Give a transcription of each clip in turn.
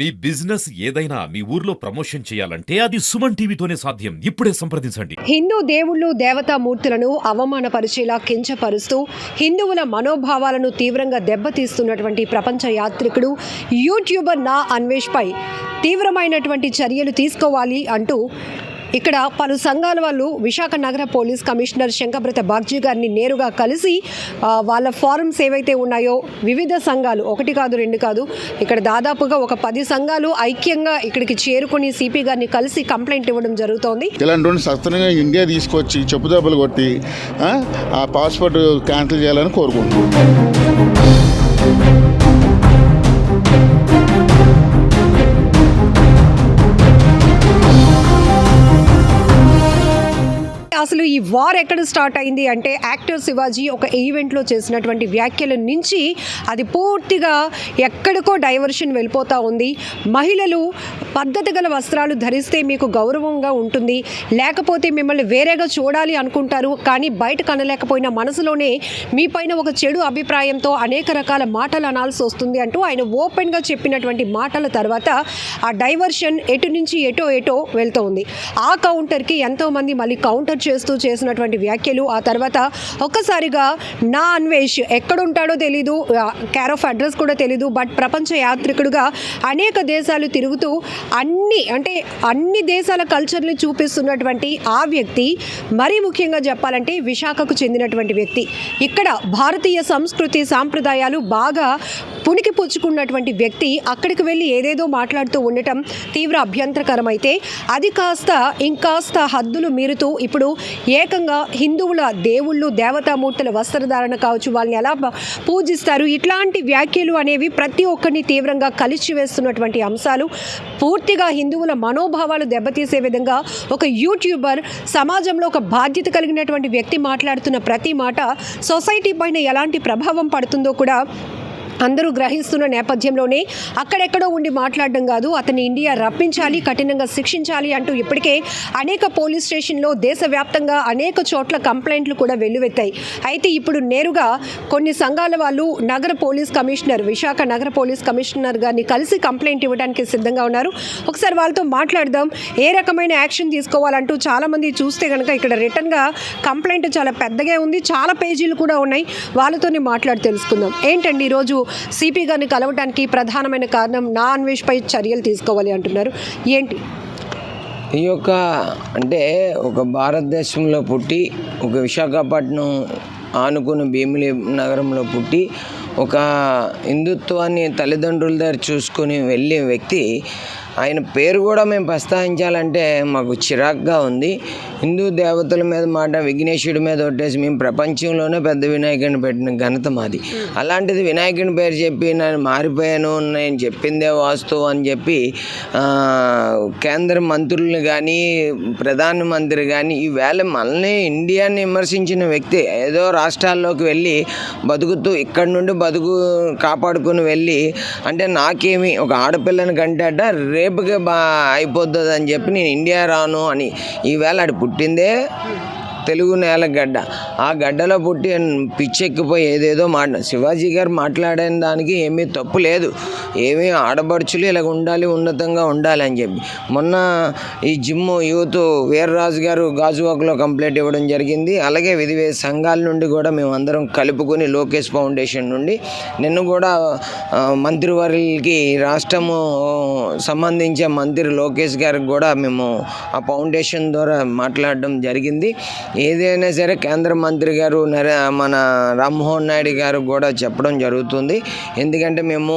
మీ business ఏదైనా మీ ఊర్లో promotion చేయాలంటే అది సుమన్ టీవీతోనే సాధ్యం. ఇప్పుడే సంప్రదించండి. హిందూ దేవుళ్ళు దేవతామూర్తులను అవమానపరిచేలా కించపరుస్తూ హిందువుల మనోభావాలను తీవ్రంగా దెబ్బతీస్తున్నటువంటి ప్రపంచ యాత్రికుడు యూట్యూబర్ నా అన్వేష్పై తీవ్రమైనటువంటి చర్యలు తీసుకోవాలి అంటూ ఇక్కడ పలు సంఘాల వాళ్ళు విశాఖ నగర పోలీస్ కమిషనర్ శంకబ్రత బాగ్జీ గారిని నేరుగా కలిసి వాళ్ళ ఫారమ్స్ ఏవైతే ఉన్నాయో వివిధ సంఘాలు ఒకటి కాదు రెండు కాదు ఇక్కడ దాదాపుగా ఒక 10 సంఘాలు ఐక్యంగా ఇక్కడికి చేరుకుని సిపి గారిని కలిసి కంప్లైంట్ ఇవ్వడం జరుగుతోంది. ఇలాంటి సత్వరంగా ఇండియా తీసుకొచ్చి చెప్పుదెబ్బలు కొట్టి ఆ పాస్పోర్ట్ క్యాన్సిల్ చేయాలని కోరుకుంటున్నాను. అసలు ఈ వార్ ఎక్కడ స్టార్ట్ అయింది అంటే యాక్టర్ శివాజీ ఒక ఈవెంట్లో చేసినటువంటి వ్యాఖ్యల నుంచి అది పూర్తిగా ఎక్కడికో డైవర్షన్ వెళ్ళిపోతూ ఉంది. మహిళలు పద్ధతి గల వస్త్రాలు ధరిస్తే మీకు గౌరవంగా ఉంటుంది, లేకపోతే మిమ్మల్ని వేరేగా చూడాలి అనుకుంటారు, కానీ బయట కనలేకపోయిన మనసులోనే మీ పైన ఒక చెడు అభిప్రాయంతో అనేక రకాల మాటలు అనాల్సి వస్తుంది అంటూ ఆయన ఓపెన్గా చెప్పినటువంటి మాటల తర్వాత ఆ డైవర్షన్ ఎటు నుంచి ఎటో వెళ్తూ ఉంది. ఆ కౌంటర్కి ఎంతోమంది మళ్ళీ కౌంటర్ చేసినటువంటి వ్యాఖ్యలు. ఆ తర్వాత ఒక్కసారిగా నా అన్వేష్ ఎక్కడుంటాడో తెలీదు, కేర్ ఆఫ్ అడ్రస్ కూడా తెలీదు, బట్ ప్రపంచ యాత్రికుడుగా అనేక దేశాలు తిరుగుతూ అన్ని దేశాల కల్చర్ని చూపిస్తున్నటువంటి ఆ వ్యక్తి, మరీ ముఖ్యంగా చెప్పాలంటే విశాఖకు చెందినటువంటి వ్యక్తి, ఇక్కడ భారతీయ సంస్కృతి సాంప్రదాయాలు బాగా పుణికి పుచ్చుకున్నటువంటి వ్యక్తి అక్కడికి వెళ్ళి ఏదేదో మాట్లాడుతూ ఉండటం తీవ్ర అభ్యంతరకరమైతే అది ఇంకాస్త హద్దులు మీరుతూ ఇప్పుడు ఏకంగా హిందువుల దేవుళ్ళు దేవతామూర్తుల వస్త్రధారణ కావచ్చు, వాళ్ళని ఎలా పూజిస్తారు, ఇట్లాంటి వ్యాఖ్యలు అనేవి ప్రతి ఒక్కరిని తీవ్రంగా కలిసివేస్తున్నటువంటి అంశాలు. పూర్తిగా హిందువుల మనోభావాలు దెబ్బతీసే విధంగా ఒక యూట్యూబర్, సమాజంలో ఒక బాధ్యత కలిగినటువంటి వ్యక్తి మాట్లాడుతున్న ప్రతి మాట సొసైటీ పైన ఎలాంటి ప్రభావం పడుతుందో కూడా అందరూ గ్రహిస్తున్న నేపథ్యంలోనే అక్కడెక్కడో ఉండి మాట్లాడడం కాదు, అతన్ని ఇండియా రప్పించాలి, కఠినంగా శిక్షించాలి అంటూ ఇప్పటికే అనేక పోలీస్ స్టేషన్లో దేశవ్యాప్తంగా అనేక చోట్ల కంప్లైంట్లు కూడా వెల్లువెత్తాయి. అయితే ఇప్పుడు నేరుగా కొన్ని సంఘాల వాళ్ళు విశాఖ నగర పోలీస్ కమిషనర్ గారిని కలిసి కంప్లైంట్ ఇవ్వడానికి సిద్ధంగా ఉన్నారు. ఒకసారి వాళ్ళతో మాట్లాడదాం, ఏ రకమైన యాక్షన్ తీసుకోవాలంటూ. చాలామంది చూస్తే కనుక ఇక్కడ రిటర్న్గా కంప్లైంట్ చాలా పెద్దగా ఉంది, చాలా పేజీలు కూడా ఉన్నాయి, వాళ్ళతోనే మాట్లాడి తెలుసుకుందాం. ఏంటండి ఈరోజు సిపి గారిని కలవడానికి ప్రధానమైన కారణం నా అన్వేష్పై చర్యలు తీసుకోవాలి అంటున్నారు, ఏంటి? ఈ యొక్క అంటే ఒక భారతదేశంలో పుట్టి ఒక విశాఖపట్నం ఆనుకుని భీమిలి నగరంలో పుట్టి ఒక హిందుత్వాన్ని తల్లిదండ్రుల దగ్గర చూసుకొని వెళ్ళే వ్యక్తి, ఆయన పేరు కూడా మేము ప్రస్తావించాలంటే మాకు చిరాగ్గా ఉంది. హిందూ దేవతల మీద మాట విఘ్నేశ్వరుడి మీద ఒట్టేసి మేము ప్రపంచంలోనే పెద్ద వినాయకుడిని పెట్టిన ఘనత మాది. అలాంటిది వినాయకుని పేరు చెప్పి నేను మారిపోయాను, నేను చెప్పిందే వాస్తవం అని చెప్పి కేంద్ర మంత్రులు కానీ ప్రధానమంత్రి కానీ ఈవేళ మనల్ని ఇండియాని విమర్శించిన వ్యక్తి ఏదో రాష్ట్రాల్లోకి వెళ్ళి బతుకుతూ ఇక్కడి నుండి కాపాడుకుని వెళ్ళి అంటే నాకేమి ఒక ఆడపిల్లని కంటేట రేపుగా అయిపోతుంది అని చెప్పి నేను ఇండియా రాను అని. ఈవేళ అది పుట్టిందే తెలుగు నేల గడ్డ, ఆ గడ్డలో పుట్టి పిచ్చెక్కిపోయి ఏదేదో శివాజీ గారు మాట్లాడిన దానికి ఏమీ తప్పు లేదు. ఏమీ ఆడపడుచులు ఇలాగ ఉండాలి, ఉన్నతంగా ఉండాలి అని చెప్పి మొన్న ఈ జిమ్ యూత్ వీర్రాజు గారు గాజువాకలో కంప్లైంట్ ఇవ్వడం జరిగింది. అలాగే వివిధ సంఘాల నుండి కూడా మేము అందరం కలుపుకొని లోకేష్ ఫౌండేషన్ నుండి నిన్ను కూడా మంత్రివర్యులకి రాష్ట్రము సంబంధించే మంత్రి లోకేష్ గారికి కూడా మేము ఆ ఫౌండేషన్ ద్వారా మాట్లాడడం జరిగింది. ఏదైనా సరే కేంద్ర మంత్రి గారు మన రామ్మోహన్ నాయుడు గారు కూడా చెప్పడం జరుగుతుంది. ఎందుకంటే మేము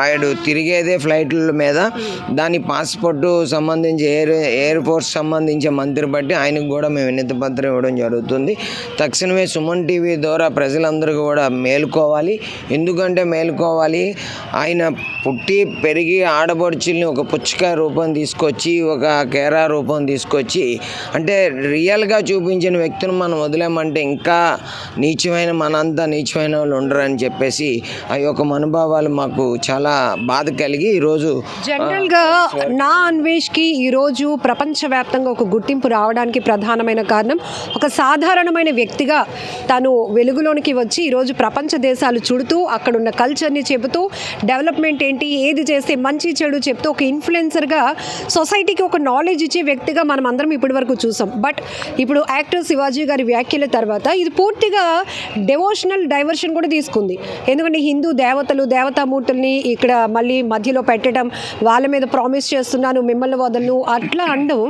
ఆయన తిరిగేదే ఫ్లైట్ల మీద దాని పాస్పోర్టు సంబంధించి ఎయిర్ ఫోర్స్ సంబంధించిన మంత్రి బట్టి ఆయనకు కూడా మేము వినతి పత్రం ఇవ్వడం జరుగుతుంది. తక్షణమే సుమన్ టీవీ ద్వారా ప్రజలందరూ కూడా మేలుకోవాలి. ఎందుకంటే మేలుకోవాలి, ఆయన పుట్టి పెరిగి ఆడపడుచుల్ని ఒక పుచ్చకాయ రూపం తీసుకొచ్చి ఒక కేరా రూపం తీసుకొచ్చి అంటే రియల్గా నీచంగా చూపించిన వ్యక్తిని మనం వదిలేమంటే ఇంకా నీచమైన మనంతా నీచమైన వాళ్ళు ఉండరని చెప్పేసి ఆ యొక్క మనోభావాలు మాకు చాలా బాధ కలిగి ఈరోజు జనరల్గా నా అన్వేష్కి ఈరోజు ప్రపంచవ్యాప్తంగా ఒక గుర్తింపు రావడానికి ప్రధానమైన కారణం ఒక సాధారణమైన వ్యక్తిగా తను వెలుగులోనికి వచ్చి ఈరోజు ప్రపంచ దేశాలు చుడుతూ అక్కడున్న కల్చర్ని చెబుతూ డెవలప్మెంట్ ఏంటి ఏది చేస్తే మంచి చెడు చెప్తూ ఒక ఇన్ఫ్లుయెన్సర్గా సొసైటీకి ఒక నాలెడ్జ్ ఇచ్చే వ్యక్తిగా మనం అందరం ఇప్పటి వరకు చూసాం. బట్ ఇప్పుడు యాక్టర్ శివాజీ గారి వ్యాఖ్యల తర్వాత ఇది పూర్తిగా డెవోషనల్ డైవర్షన్ కూడా తీసుకుంది. ఎందుకంటే హిందూ దేవతలు దేవతామూర్తుల్ని ఇక్కడ మళ్ళీ మధ్యలో పెట్టడం, వాళ్ళ మీద ప్రామిస్ చేస్తున్నాను మిమ్మల్ని వదలను అట్లా అనడం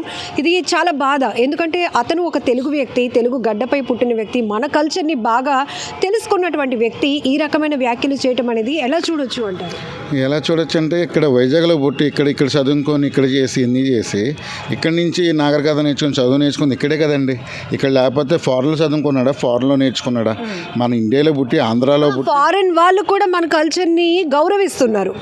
ఇది చాలా బాధ. ఎందుకంటే అతను ఒక తెలుగు వ్యక్తి, తెలుగు గడ్డపై పుట్టిన వ్యక్తి, మన కల్చర్ని బాగా తెలుసుకున్నటువంటి వ్యక్తి ఈ రకమైన వ్యాఖ్యలు చేయటం అనేది ఎలా చూడొచ్చు అంటారు? ఎలా చూడొచ్చు అంటే ఇక్కడ వైజాగ్లో పుట్టి ఇక్కడ చదువుకొని ఇక్కడ చేసి ఇన్ని చేసి ఇక్కడి నుంచి నాగరికత నేర్చుకుని చదువు నేర్చుకుంది ఇక్కడే కదండి. ఇక్కడ లేకపోతే ఫారెన్లో చదువుకున్నాడా, ఫారెన్లో నేర్చుకున్నాడా? మన ఇండియాలో పుట్టి ఆంధ్రాలో పుట్టి ఫారెన్ వాళ్ళు కూడా మన కల్చర్ని గౌరవిస్తున్నారు.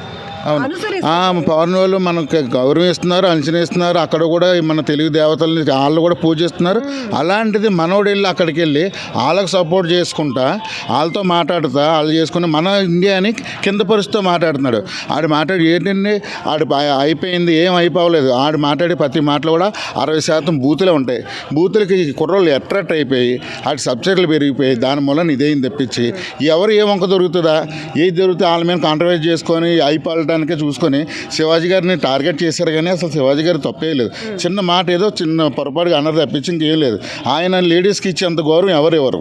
అవును, ఫారెన్ వాళ్ళు మనకు గౌరవిస్తున్నారు, అంచనేస్తున్నారు. అక్కడ కూడా మన తెలుగు దేవతల్ని వాళ్ళు కూడా పూజిస్తున్నారు. అలాంటిది మనోడు వెళ్ళి అక్కడికి వెళ్ళి వాళ్ళకి సపోర్ట్ చేసుకుంటా, వాళ్ళతో మాట్లాడుతా, వాళ్ళు చేసుకుని మన ఇండియాని కింద పరిస్థితితో మాట్లాడుతున్నాడు. ఆడు మాట్లాడి ఏంటండి, ఆడు అయిపోయింది, ఏం అయిపోవలేదు. ఆడు మాట్లాడే ప్రతి మాటలు కూడా 60% బూతులే ఉంటాయి. బూతులకి కుర్రోళ్ళు అట్రాక్ట్ అయిపోయి ఆడి సబ్సిడీలు పెరిగిపోయి దాని మూలన ఇదేం తెప్పించి ఎవరు ఏ వంక దొరుకుతుందా, ఏది దొరికితే వాళ్ళ మీద కాంట్రవర్సీ చేసుకొని అయిపోవటానికే చూసుకొని శివాజీ గారిని టార్గెట్ చేశారు. కానీ అసలు శివాజీ గారు తప్పే లేదు. చిన్న మాట ఏదో చిన్న పొరపాటుగా అన్నది తప్పించి ఇంకేం లేదు. ఆయన లేడీస్కి ఇచ్చేంత గౌరవం ఎవరెవరు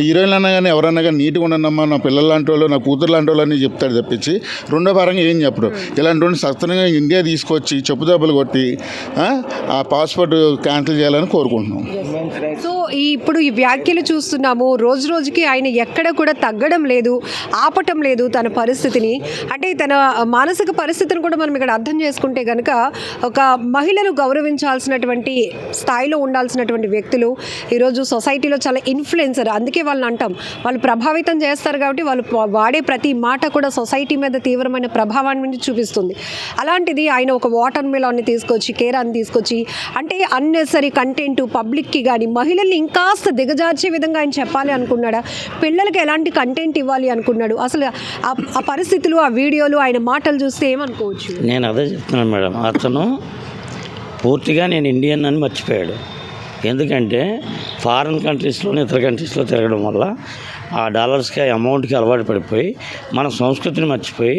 హీరోయిన్లు అన్నా కానీ ఎవరన్నా కానీ నీట్గా ఉండనమ్మా, నా పిల్లలు లాంటి వాళ్ళు, నా కూతురు లాంటి వాళ్ళు అని చెప్తాడు తప్పించి రెండో పరంగా ఏం చెప్పడు. ఇలాంటి వాళ్ళు సత్వరంగా ఇండియా తీసుకొచ్చి చెప్పుదెబ్బలు కొట్టి ఆ పాస్పోర్ట్ క్యాన్సిల్ చేయాలని కోరుకుంటున్నాం. సో ఇప్పుడు ఈ వ్యాఖ్యలు చూస్తున్నాము, రోజు రోజుకి ఆయన ఎక్కడ కూడా తగ్గడం లేదు, ఆపటం లేదు తన పరిస్థితిని. అంటే తన మానసిక పరిస్థితిని కూడా మనం ఇక్కడ అర్థం చేసుకుంటే కనుక ఒక మహిళను గౌరవించాల్సినటువంటి స్థాయిలో ఉండాల్సినటువంటి వ్యక్తులు ఈరోజు సొసైటీలో చాలా ఇన్ఫ్లుయెన్సర్. అందుకే వాళ్ళని అంటాం, వాళ్ళు ప్రభావితం చేస్తారు కాబట్టి వాళ్ళు వాడే ప్రతి మాట కూడా సొసైటీ మీద తీవ్రమైన ప్రభావాన్ని చూపిస్తుంది. అలాంటిది ఆయన ఒక వాటర్ మిలాన్ని తీసుకొచ్చి, కేరాన్ని తీసుకొచ్చి, అంటే అన్నెసరీ కంటెంట్ పబ్లిక్కి కానీ మహిళల్ని ఇంకాస్త దిగజార్చే విధంగా ఆయన చెప్పాలి అనుకున్నాడా? పిల్లలకి ఎలాంటి కంటెంట్ ఇవ్వాలి అనుకున్నాడు? అసలు ఆ పరిస్థితులు, ఆ వీడియోలు, ఆయన మాటలు చూస్తే ఏమనుకోవచ్చు? నేను అదే చెప్తున్నాను మేడం, అతను పూర్తిగా నేను ఇండియన్ అని మర్చిపోయాడు. ఎందుకంటే ఫారిన్ కంట్రీస్లోనే ఇతర కంట్రీస్లో తిరగడం వల్ల ఆ డాలర్స్కి ఆ అమౌంట్కి అలవాటు పడిపోయి మన సంస్కృతిని మర్చిపోయి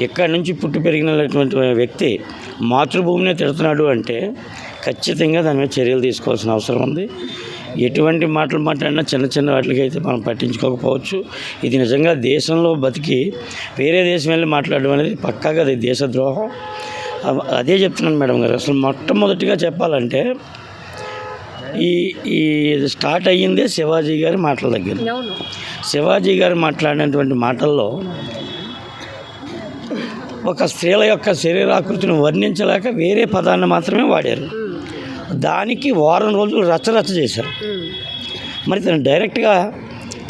ఇక్కడి నుంచి పుట్టి పెరిగినటువంటి వ్యక్తి మాతృభూమిని తిడుతున్నాడు అంటే ఖచ్చితంగా దాని మీద చర్యలు తీసుకోవాల్సిన అవసరం ఉంది. ఎటువంటి మాటలు మాట్లాడినా చిన్న చిన్న వాటికి అయితే మనం పట్టించుకోకపోవచ్చు. ఇది నిజంగా దేశంలో బతికి వేరే దేశం వెళ్ళి మాట్లాడడం అనేది పక్కాగా అది దేశద్రోహం. అదే చెప్తున్నాను మేడం గారు. అసలు మొట్టమొదటిగా చెప్పాలంటే ఈ స్టార్ట్ అయ్యిందే శివాజీ గారి మాటల దగ్గర. శివాజీ గారు మాట్లాడినటువంటి మాటల్లో ఒక స్త్రీల యొక్క శరీరాకృతిని వర్ణించలేక వేరే పదాన్ని మాత్రమే వాడారు. దానికి వారం రోజులు రచ్చరచ్చ చేశారు. మరి తను డైరెక్ట్గా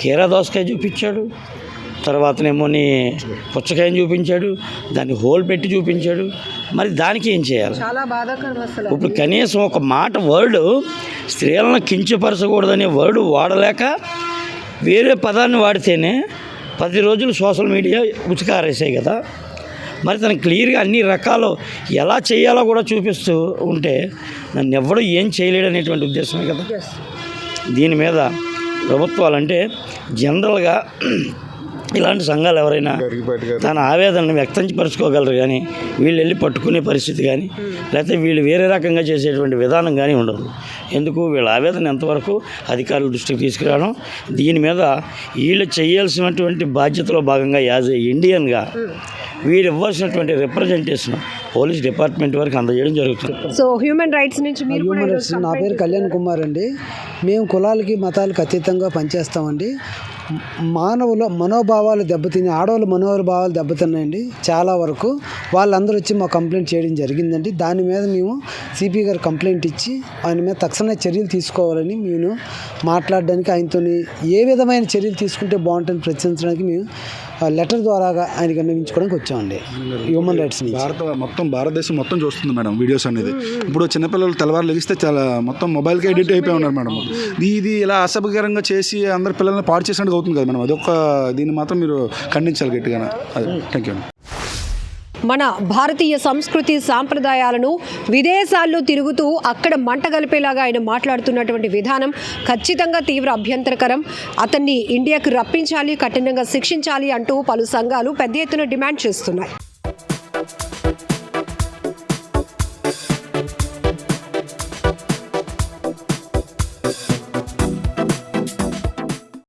కీరా దోసకాయ చూపించాడు, తర్వాతనేమోని పుచ్చకాయని చూపించాడు, దాన్ని హోల్ పెట్టి చూపించాడు. మరి దానికి ఏం చేయాలి? చాలా బాధాకరం అసలు. ఇప్పుడు కనీసం ఒక మాట వర్డ్ స్త్రీలను కించపరచకూడదనే వర్డ్ వాడలేక వేరే పదాన్ని వాడితేనే 10 రోజులు సోషల్ మీడియా ఉచికారేసాయి కదా. మరి తను క్లియర్గా అన్ని రకాలు ఎలా చేయాలో కూడా చూపిస్తూ ఉంటే నన్ను ఎవడూ ఏం చేయలేడు అనేటువంటి ఉద్దేశమే కదా. దీని మీద ప్రభుత్వాలు అంటే జనరల్గా ఇలాంటి సంఘాలు ఎవరైనా తన ఆవేదనను వ్యక్తపరచుకోగలరు, కానీ వీళ్ళు వెళ్ళి పట్టుకునే పరిస్థితి కానీ లేకపోతే వీళ్ళు వేరే రకంగా చేసేటువంటి విధానం కానీ ఉండదు. ఎందుకు వీళ్ళ ఆవేదన ఎంతవరకు అధికారుల దృష్టికి తీసుకురావడం, దీని మీద వీళ్ళు చేయాల్సినటువంటి బాధ్యతలో భాగంగా యాజ్ ఏ ఇండియన్గా వీరు ఇవ్వాల్సినటువంటి రిప్రజెంటేషన్ పోలీస్ డిపార్ట్మెంట్ వరకు అందజేయడం జరుగుతుంది. సో హ్యూమన్ రైట్స్ నుంచి హ్యూమన్ రైట్స్, నా పేరు కళ్యాణ్ కుమార్ అండి. మేము కులాలకి మతాలకు అతీతంగా పనిచేస్తామండి. మానవుల మనోభావాలు దెబ్బతిని, ఆడవాళ్ళ మనోభావాలు దెబ్బతిన్నాయండి చాలా వరకు. వాళ్ళందరూ వచ్చి మా కంప్లైంట్ చేయడం జరిగిందండి. దాని మీద మేము సిపి గారు కంప్లైంట్ ఇచ్చి ఆయన మీద తక్షణ చర్యలు తీసుకోవాలని మేము మాట్లాడడానికి, ఆయనతో ఏ విధమైన చర్యలు తీసుకుంటే బాగుంటుందని ప్రశ్నించడానికి మేము లెటర్ ద్వారా ఆయనకి విన్నవించుకోవడానికి వచ్చామండి హ్యూమన్ రైట్స్ నుంచి. భారతదేశం మొత్తం చూస్తుంది మేడం వీడియోస్ అనేది. ఇప్పుడు చిన్నపిల్లలు తెల్లవారు లెగిస్తే చాలా మొత్తం మొబైల్కి ఎడిట్ అయిపోయి ఉన్నారు మేడం. ఇది ఇలా అసభ్యకరంగా చేసి అందరు పిల్లల్ని పాడు చేసినట్టు అవుతుంది కదా మేడం. అదొక దీన్ని మాత్రం మీరు ఖండించాలి గట్టిగా. అదే, థ్యాంక్ యూ. మన భారతీయ సంస్కృతి సాంప్రదాయాలను విదేశాల్లో తిరుగుతూ అక్కడ మంట కలిపేలాగా ఆయన మాట్లాడుతున్నటువంటి విధానం ఖచ్చితంగా తీవ్ర అభ్యంతరకరం. అతన్ని ఇండియాకు రప్పించాలి, కఠినంగా శిక్షించాలి అంటూ పలు సంఘాలు పెద్ద ఎత్తున డిమాండ్ చేస్తున్నాయి.